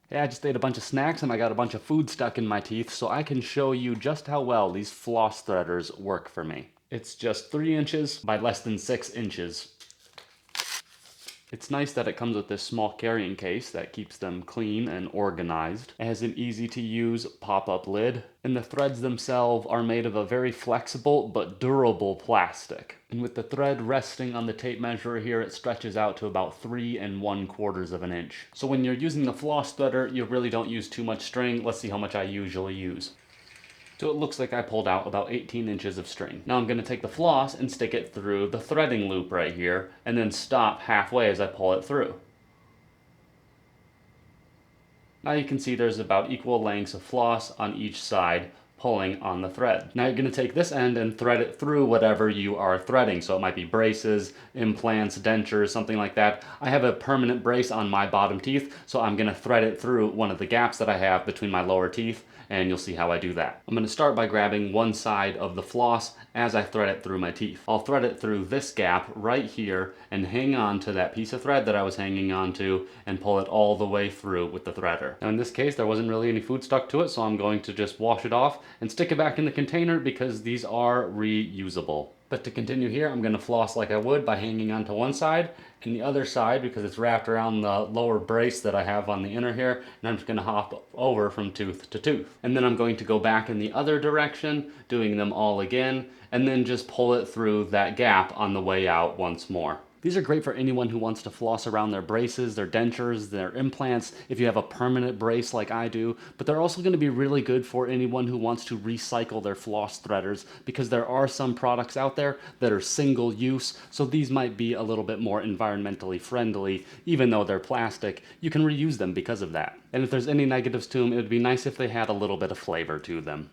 Hey, I just ate a bunch of snacks and I got a bunch of food stuck in my teeth, so I can show you just how well these floss threaders work for me. It's just 3 inches by less than 6 inches. It's nice that it comes with this small carrying case that keeps them clean and organized. It has an easy to use pop-up lid, and the threads themselves are made of a very flexible but durable plastic. And with the thread resting on the tape measure here, it stretches out to about 3 1/4 of an inch. So when you're using the floss threader, you really don't use too much string. Let's see how much I usually use. So it looks like I pulled out about 18 inches of string. Now I'm going to take the floss and stick it through the threading loop right here, and then stop halfway as I pull it through. Now you can see there's about equal lengths of floss on each side pulling on the thread. Now you're going to take this end and thread it through whatever you are threading. So it might be braces, implants, dentures, something like that. I have a permanent brace on my bottom teeth, so I'm going to thread it through one of the gaps that I have between my lower teeth, and you'll see how I do that. I'm going to start by grabbing one side of the floss as I thread it through my teeth. I'll thread it through this gap right here and hang on to that piece of thread that I was hanging on to and pull it all the way through with the threader. Now in this case there wasn't really any food stuck to it, so I'm going to just wash it off and stick it back in the container because these are reusable. But to continue here, I'm going to floss like I would by hanging onto one side, and the other side, because it's wrapped around the lower brace that I have on the inner here, and I'm just going to hop over from tooth to tooth. And then I'm going to go back in the other direction, doing them all again, and then just pull it through that gap on the way out once more. These are great for anyone who wants to floss around their braces, their dentures, their implants, if you have a permanent brace like I do, but they're also going to be really good for anyone who wants to recycle their floss threaders, because there are some products out there that are single use, so these might be a little bit more environmentally friendly. Even though they're plastic, you can reuse them because of that. And if there's any negatives to them, it would be nice if they had a little bit of flavor to them.